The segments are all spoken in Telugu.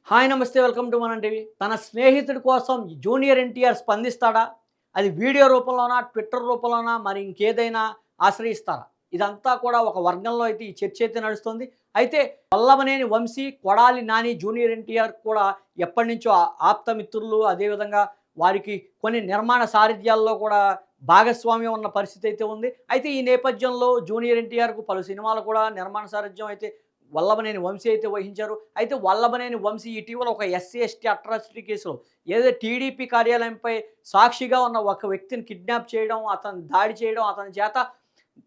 హాయ్ నమస్తే వెల్కమ్ టు మనం టీవీ. తన స్నేహితుడి కోసం జూనియర్ ఎన్టీఆర్ స్పందిస్తాడా? అది వీడియో రూపంలోనా, ట్విట్టర్ రూపంలోనా, మరి ఇంకేదైనా ఆశ్రయిస్తారా? ఇదంతా కూడా ఒక వర్గంలో అయితే ఈ చర్చ అయితే నడుస్తుంది. అయితే వల్లభనేని వంశీ, కొడాలి నాని జూనియర్ ఎన్టీఆర్ కూడా ఎప్పటినుంచో ఆప్తమిత్రులు. అదేవిధంగా వారికి కొన్ని నిర్మాణ సారథ్యాల్లో కూడా భాగస్వామ్యం ఉన్న పరిస్థితి అయితే ఉంది. అయితే ఈ నేపథ్యంలో జూనియర్ ఎన్టీఆర్‌కు పలు సినిమాలు కూడా నిర్మాణ సారథ్యం అయితే వల్లభనేని వంశీ అయితే వహించారు. అయితే వల్లభనేని వంశీ ఇటీవల ఒక ఎస్సీ, ఎస్టీ అట్రాసిటీ కేసులో ఏదైతే టీడీపీ కార్యాలయంపై సాక్షిగా ఉన్న ఒక వ్యక్తిని కిడ్నాప్ చేయడం, అతను దాడి చేయడం, అతని చేత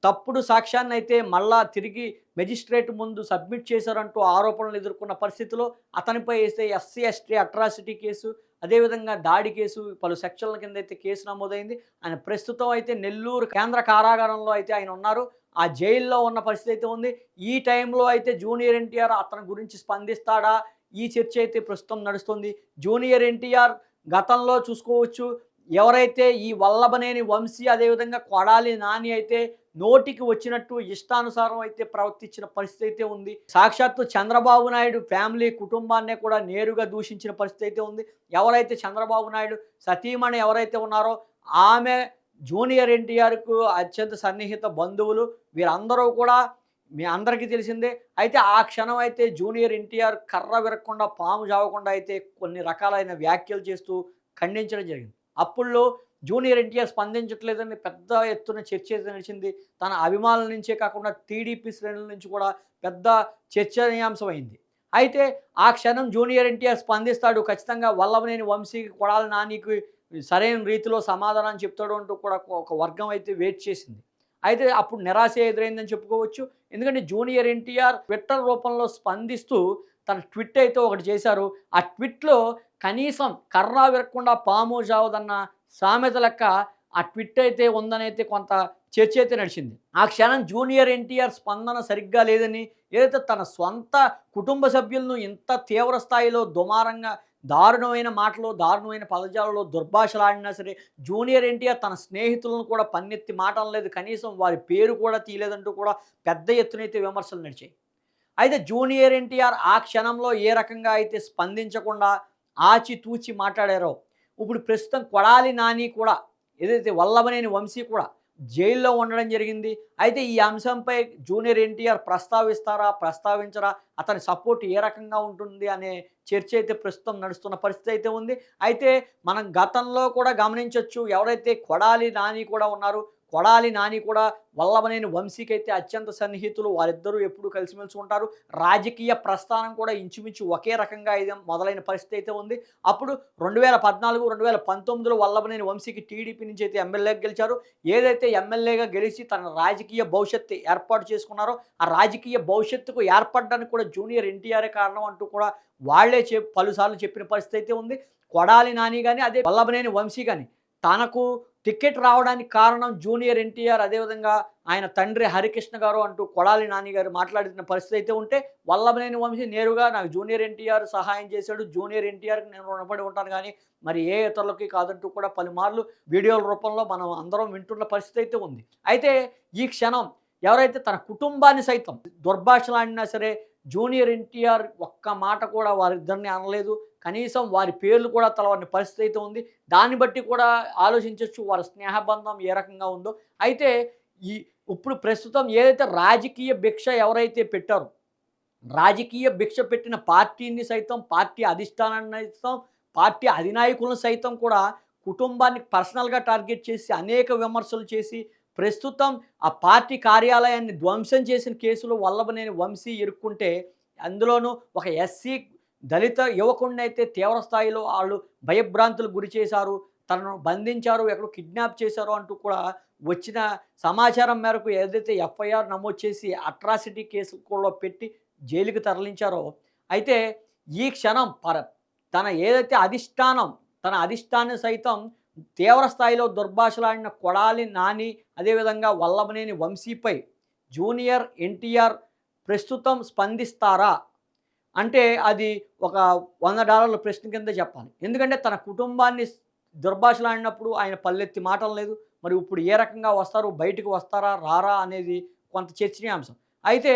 తప్పుడు సాక్ష్యాన్నయితే మళ్ళా తిరిగి మెజిస్ట్రేట్ ముందు సబ్మిట్ చేశారంటూ ఆరోపణలు ఎదుర్కొన్న పరిస్థితిలో అతనిపై అయితే ఎస్సీ, ఎస్టీ అట్రాసిటీ కేసు, అదేవిధంగా దాడి కేసు పలు సెక్షన్ల కింద అయితే కేసు నమోదైంది. ఆయన ప్రస్తుతం అయితే నెల్లూరు కేంద్ర కారాగారంలో అయితే ఆయన ఉన్నారు. ఆ జైల్లో ఉన్న పరిస్థితి అయితే ఉంది. ఈ టైంలో అయితే జూనియర్ ఎన్టీఆర్ అతని గురించి స్పందిస్తాడా? ఈ చర్చ అయితే ప్రస్తుతం నడుస్తుంది. జూనియర్ ఎన్టీఆర్ గతంలో చూసుకోవచ్చు, ఎవరైతే ఈ వల్లభనేని వంశీ అదేవిధంగా కొడాలి నాని అయితే నోటికి వచ్చినట్టు ఇష్టానుసారం అయితే ప్రవర్తించిన పరిస్థితి అయితే ఉంది. సాక్షాత్తు చంద్రబాబు నాయుడు ఫ్యామిలీ కుటుంబాన్నే కూడా నేరుగా దూషించిన పరిస్థితి అయితే ఉంది. ఎవరైతే చంద్రబాబు నాయుడు సతీమణి ఎవరైతే ఉన్నారో ఆమె జూనియర్ ఎన్టీఆర్‌కు అత్యంత సన్నిహిత బంధువులు. వీరందరూ కూడా మీ అందరికీ తెలిసిందే. అయితే ఆ క్షణం అయితే జూనియర్ ఎన్టీఆర్ కర్ర విరక్కుండా పాము జావకుండా అయితే కొన్ని రకాలైన వ్యాఖ్యలు చేస్తూ ఖండించడం జరిగింది. అప్పుల్లో జూనియర్ ఎన్టీఆర్ స్పందించట్లేదని పెద్ద ఎత్తున చర్చ అయితే నడిచింది. తన అభిమానుల నుంచే కాకుండా టీడీపీ శ్రేణుల నుంచి కూడా పెద్ద చర్చనీయాంశమైంది. అయితే ఆ క్షణం జూనియర్ ఎన్టీఆర్ స్పందిస్తాడు. ఖచ్చితంగా వల్లభనేని వంశీకి, కొడాలి నానికి సరైన రీతిలో సమాధానం చెప్తాడు అంటూ కూడా ఒక వర్గం అయితే వెయిట్ చేసింది. అయితే అప్పుడు నిరాశ ఎదురైందని చెప్పుకోవచ్చు. ఎందుకంటే జూనియర్ ఎన్టీఆర్ ట్విట్టర్ రూపంలో స్పందిస్తూ తన ట్వీట్ అయితే ఒకటి చేశారు. ఆ ట్వీట్‌లో కనీసం కర్ర విరక్కుండా పాము జావదన్న సామెత లెక్క ఆ ట్వీట్ అయితే ఉందనైతే కొంత చర్చ అయితే నడిచింది. ఆ క్షణం జూనియర్ ఎన్టీఆర్ స్పందన సరిగ్గా లేదని, ఏదైతే తన స్వంత కుటుంబ సభ్యులను ఇంత తీవ్ర స్థాయిలో దుమారంగా దారుణమైన మాటలు, దారుణమైన పదజాలంలో దుర్భాషలాడినా సరే, జూనియర్ ఎన్టీఆర్ తన స్నేహితులను కూడా పన్నెత్తి మాట అనలేదు. కనీసం వారి పేరు కూడా తీయలేదంటూ కూడా పెద్ద ఎత్తునైతే విమర్శలు నడిచాయి. అయితే జూనియర్ ఎన్టీఆర్ ఆ క్షణంలో ఏ రకంగా అయితే స్పందించకుండా ఆచితూచి మాట్లాడారో, ఇప్పుడు ప్రస్తుతం కొడాలి నాని కూడా ఏదైతే వల్లభనేని వంశీ కూడా జైల్లో ఉండడం జరిగింది. అయితే ఈ అంశంపై జూనియర్ ఎన్టీఆర్ ప్రస్తావిస్తారా? ప్రస్తావించరా? అతని సపోర్ట్ ఏ రకంగా ఉంటుంది అనే చర్చ అయితే ప్రస్తుతం నడుస్తున్న పరిస్థితి అయితే ఉంది. అయితే మనం గతంలో కూడా గమనించొచ్చు, ఎవరైతే కొడాలి నాని కూడా ఉన్నారో, కొడాలి నాని కూడా వల్లభనేని వంశీకైతే అత్యంత సన్నిహితులు. వారిద్దరూ ఎప్పుడూ కలిసిమెలిసి ఉంటారు. రాజకీయ ప్రస్థానం కూడా ఇంచుమించు ఒకే రకంగా ఇది మొదలైన పరిస్థితి అయితే ఉంది. అప్పుడు 2014, 2019లో వల్లభనేని వంశీకి టీడీపీ నుంచి అయితే ఎమ్మెల్యేగా గెలిచారు. ఏదైతే ఎమ్మెల్యేగా గెలిచి తన రాజకీయ భవిష్యత్తు ఏర్పాటు చేసుకున్నారో, ఆ రాజకీయ భవిష్యత్తుకు ఏర్పడడానికి కూడా జూనియర్ ఎన్టీఆరే కారణం అంటూ కూడా వాళ్ళే పలుసార్లు చెప్పిన పరిస్థితి అయితే ఉంది. కొడాలి నాని గాని, అదే వల్లభనేని వంశీ గాని తనకు టికెట్ రావడానికి కారణం జూనియర్ ఎన్టీఆర్, అదేవిధంగా ఆయన తండ్రి హరికృష్ణ గారు అంటూ కొడాలి నాని గారు మాట్లాడిన పరిస్థితి అయితే ఉంటే, వల్లభనేని వంశీ నేరుగా నాకు జూనియర్ ఎన్టీఆర్ సహాయం చేశాడు, జూనియర్ ఎన్టీఆర్‌కి నేను రుణపడి ఉంటాను గానీ మరి ఏ ఇతరులకి కాదంటూ కూడా పలుమార్లు వీడియోల రూపంలో మనం అందరం వింటున్న పరిస్థితి అయితే ఉంది. అయితే ఈ క్షణం ఎవరైతే తన కుటుంబాన్ని సైతం దుర్భాషలాడినా సరే జూనియర్ ఎన్టీఆర్ ఒక్క మాట కూడా వారిద్దరిని అనలేదు. కనీసం వారి పేర్లు కూడా తలవని పరిస్థితి అయితే ఉంది. దాన్ని బట్టి కూడా ఆలోచించొచ్చు వారి స్నేహబంధం ఏ రకంగా ఉందో. అయితే ఈ ఇప్పుడు ప్రస్తుతం ఏదైతే రాజకీయ భిక్ష ఎవరైతే పెట్టారో, రాజకీయ భిక్ష పెట్టిన పార్టీని సైతం, పార్టీ అధిష్టానాన్ని సైతం, పార్టీ అధినాయకులను సైతం కూడా కుటుంబాన్ని పర్సనల్‌గా టార్గెట్ చేసి అనేక విమర్శలు చేసి, ప్రస్తుతం ఆ పార్టీ కార్యాలయాన్ని ధ్వంసం చేసిన కేసులో వల్లభనేని వంశీ ఇరుక్కుంటే, అందులోనూ ఒక ఎస్సీ దళిత యువకుడినైతే తీవ్ర స్థాయిలో ఆళ్ళు భయభ్రాంతులకు గురి చేశారు. తనను బంధించారు, ఎక్కడో కిడ్నాప్ చేశారు అంటూ కూడా వచ్చిన సమాచారం మేరకు ఏదైతే ఎఫ్ఐఆర్ నమోదు చేసి అట్రాసిటీ కేసు కూడా పెట్టి జైలుకి తరలించారో, అయితే ఈ క్షణం తన ఏదైతే అధిష్టానం, తన అధిష్టాన్ని సైతం తీవ్ర స్థాయిలో దుర్భాషలాడిన కొడాలి నాని, అదేవిధంగా వల్లభనేని వంశీపై జూనియర్ ఎన్టీఆర్ ప్రస్తుతం స్పందిస్తారా? అంటే అది ఒక $100 ప్రశ్న కింద చెప్పాలి. ఎందుకంటే తన కుటుంబాన్ని దుర్భాషలాడినప్పుడు ఆయన పల్లెత్తి మాటనలేదు. మరి ఇప్పుడు ఏ రకంగా వస్తారు? బయటకు వస్తారా? రారా? అనేది కొంత చర్చనీయాంశం. అయితే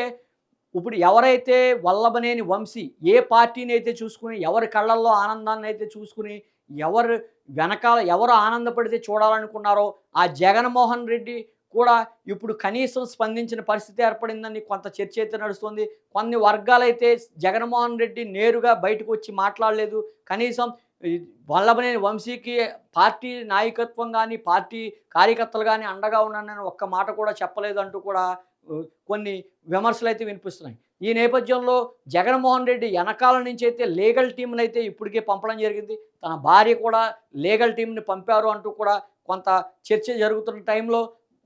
ఇప్పుడు ఎవరైతే వల్లభనేని వంశీ ఏ పార్టీని అయితే చూసుకుని, ఎవరి కళ్ళల్లో ఆనందాన్ని అయితే చూసుకుని, ఎవరు వెనకాల ఎవరు ఆనందపడితే చూడాలనుకున్నారో, ఆ జగన్మోహన్ రెడ్డి కూడా ఇప్పుడు కనీసం స్పందించిన పరిస్థితి ఏర్పడిందని కొంత చర్చ అయితే నడుస్తుంది. కొన్ని వర్గాలైతే జగన్మోహన్ రెడ్డి నేరుగా బయటకు వచ్చి మాట్లాడలేదు. కనీసం ఈ వల్లభనేని వంశీకి పార్టీ నాయకత్వం గాని, పార్టీ కార్యకర్తలు గాని అండగా ఉన్నానని ఒక్క మాట కూడా చెప్పలేదంటూ కూడా కొన్ని విమర్శలైతే వినిపిస్తున్నాయి. ఈ నేపథ్యంలో జగన్మోహన్ రెడ్డి ఎనకాల నుంచి అయితే లీగల్ టీమ్‌నైతే ఇప్పటికే పంపడం జరిగింది. తన భార్య కూడా లీగల్ టీమ్‌ని పంపారు అంటూ కూడా కొంత చర్చ జరుగుతున్న టైంలో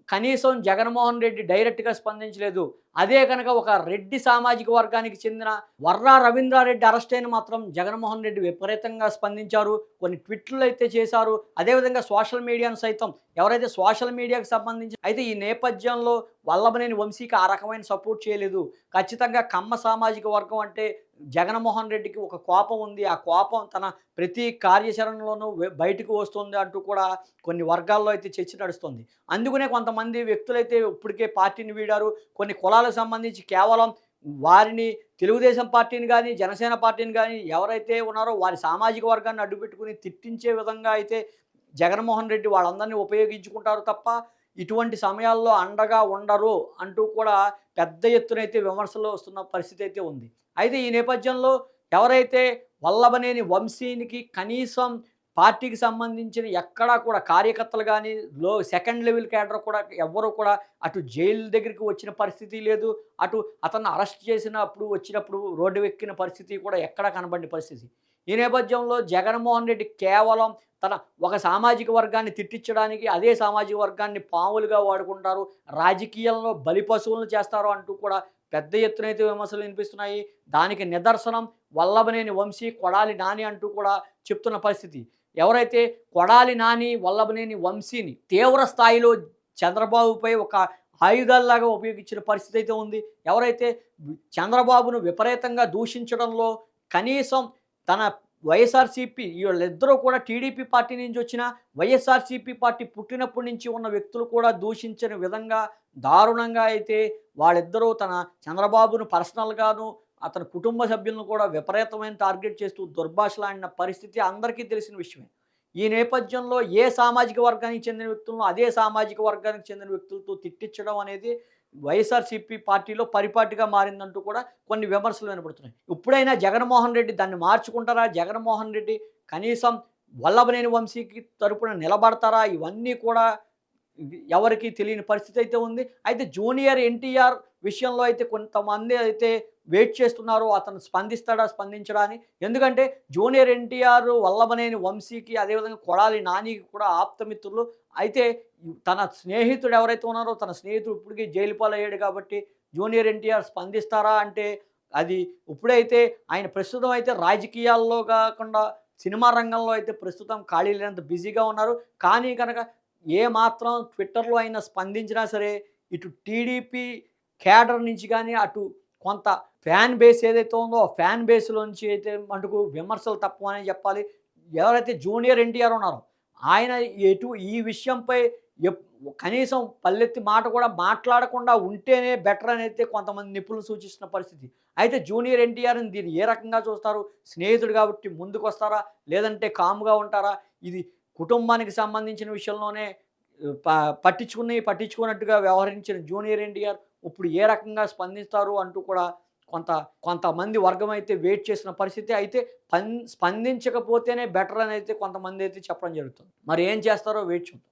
కనీసం జగన్మోహన్ రెడ్డి డైరెక్ట్‌గా స్పందించలేదు. అదే గనక ఒక రెడ్డి సామాజిక వర్గానికి చెందిన వర్రా రవీంద్రారెడ్డి అరెస్ట్ అయిన మాత్రం జగన్మోహన్ రెడ్డి విపరీతంగా స్పందించారు. కొన్ని ట్వీట్లు అయితే చేశారు. అదేవిధంగా సోషల్ మీడియాను సైతం ఎవరైతే సోషల్ మీడియాకు సంబంధించి అయితే ఈ నేపథ్యంలో వల్లభనేని వంశీకి ఆ రకమైన సపోర్ట్ చేయలేదు. ఖచ్చితంగా కమ్మ సామాజిక వర్గం అంటే జగన్మోహన్ రెడ్డికి ఒక కోపం ఉంది. ఆ కోపం తన ప్రతి కార్యాచరణలోనూ బయటకు వస్తుంది అంటూ కూడా కొన్ని వర్గాల్లో అయితే చర్చ నడుస్తుంది. అందుకనే కొంతమంది వ్యక్తులైతే ఇప్పటికే పార్టీని వీడారు. కొన్ని కులాలకు సంబంధించి కేవలం వారిని తెలుగుదేశం పార్టీని గానీ, జనసేన పార్టీని గానీ ఎవరైతే ఉన్నారో వారి సామాజిక వర్గాన్ని అడ్డుపెట్టుకుని తిట్టించే విధంగా అయితే జగన్మోహన్ రెడ్డి వాళ్ళందరినీ ఉపయోగించుకుంటారు తప్ప, ఇటువంటి సమయాల్లో అండగా ఉండరు అంటూ కూడా పెద్ద ఎత్తునైతే విమర్శలు వస్తున్న పరిస్థితి అయితే ఉంది. అయితే ఈ నేపథ్యంలో ఎవరైతే వల్లభనేని వంశీనికి కనీసం పార్టీకి సంబంధించిన ఎక్కడా కూడా కార్యకర్తలు గానీ, సెకండ్ లెవెల్ క్యాడర్ కూడా ఎవ్వరు కూడా అటు జైలు దగ్గరికి వచ్చిన పరిస్థితి లేదు. అటు అతన్ని అరెస్ట్ వచ్చినప్పుడు రోడ్డు ఎక్కిన పరిస్థితి కూడా ఎక్కడా కనబడని పరిస్థితి. ఈ నేపథ్యంలో జగన్మోహన్ రెడ్డి కేవలం తన ఒక సామాజిక వర్గాన్ని తిట్టించడానికి అదే సామాజిక వర్గాన్ని పాములుగా వాడుకుంటారు. రాజకీయాల్లో బలిపశువులను చేస్తారు అంటూ కూడా పెద్ద ఎత్తునైతే విమర్శలు వినిపిస్తున్నాయి. దానికి నిదర్శనం వల్లభనేని వంశీ, కొడాలి నాని అంటూ కూడా చెప్తున్న పరిస్థితి. ఎవరైతే కొడాలి నాని, వల్లభనేని వంశీని తీవ్ర స్థాయిలో చంద్రబాబుపై ఒక ఆయుధాల్లాగా ఉపయోగించిన పరిస్థితి అయితే ఉంది. ఎవరైతే చంద్రబాబును విపరీతంగా దూషించడంలో కనీసం తన వైఎస్ఆర్‌సీపీ వీళ్ళిద్దరూ కూడా టీడీపీ పార్టీ నుంచి వచ్చిన వైఎస్ఆర్‌సీపీ పార్టీ పుట్టినప్పటి నుంచి ఉన్న వ్యక్తులు కూడా దూషించని విధంగా దారుణంగా అయితే వాళ్ళిద్దరూ చంద్రబాబును పర్సనల్‌గాను, అతని కుటుంబ సభ్యులను కూడా విపరీతమైన టార్గెట్ చేస్తూ దుర్భాషలాడిన పరిస్థితి అందరికీ తెలిసిన విషయమే. ఈ నేపథ్యంలో ఏ సామాజిక వర్గానికి చెందిన వ్యక్తులను అదే సామాజిక వర్గానికి చెందిన వ్యక్తులతో తిట్టించడం అనేది వైఎస్ఆర్‌సీపీ పార్టీలో పరిపాటిగా మారిందంటూ కూడా కొన్ని విమర్శలు వినపడుతున్నాయి. ఇప్పుడైనా జగన్మోహన్ రెడ్డి దాన్ని మార్చుకుంటారా? జగన్మోహన్ రెడ్డి కనీసం వల్లభనేని వంశీకి తరపున నిలబడతారా? ఇవన్నీ కూడా ఎవరికీ తెలియని పరిస్థితి అయితే ఉంది. అయితే జూనియర్ ఎన్టీఆర్ విషయంలో అయితే కొంతమంది అయితే వెయిట్ చేస్తున్నారు. అతను స్పందిస్తాడా? స్పందించడా అని. ఎందుకంటే జూనియర్ ఎన్టీఆర్ వల్లభనేని వంశీకి అదేవిధంగా కొడాలి నానికి కూడా ఆప్తమిత్రులు. అయితే తన స్నేహితుడు ఎవరైతే ఉన్నారో తన స్నేహితుడు ఇప్పటికీ జైలు పాలయ్యాడు కాబట్టి జూనియర్ ఎన్టీఆర్ స్పందిస్తారా అంటే అది ఇప్పుడైతే ఆయన ప్రస్తుతం అయితే రాజకీయాల్లో కాకుండా సినిమా రంగంలో అయితే ప్రస్తుతం ఖాళీ లేనంత బిజీగా ఉన్నారు. కానీ కనుక ఏ మాత్రం ట్విట్టర్‌లో అయినా స్పందించినా సరే ఇటు టీడీపీ క్యాడర్ నుంచి గానీ, అటు కొంత ఫ్యాన్ బేస్ ఏదైతే ఉందో ఆ ఫ్యాన్ బేస్‌లోంచి అయితే మటుకు విమర్శలు తప్పవనే చెప్పాలి. ఎవరైతే జూనియర్ ఎన్టీఆర్ ఉన్నారో ఆయన ఈ విషయంపై ఎప్ కనీసం పల్లెత్తి మాట కూడా మాట్లాడకుండా ఉంటేనే బెటర్ అని అయితే కొంతమంది నిపుణులు సూచిస్తున్న పరిస్థితి. అయితే జూనియర్ ఎన్టీఆర్‌ని దీన్ని ఏ రకంగా చూస్తారు? స్నేహితుడు కాబట్టి ముందుకొస్తారా? లేదంటే కామ్‌గా ఉంటారా? ఇది కుటుంబానికి సంబంధించిన విషయంలోనే ప పట్టించుకోనట్టుగా వ్యవహరించిన జూనియర్ ఎన్టీఆర్ ఇప్పుడు ఏ రకంగా స్పందిస్తారు అంటూ కూడా కొంతమంది వర్గం అయితే వెయిట్ చేసిన పరిస్థితి. అయితే స్పందించకపోతేనే బెటర్ అని అయితే కొంతమంది అయితే చెప్పడం జరుగుతుంది. మరి ఏం చేస్తారో వెయిట్ చూద్దాం.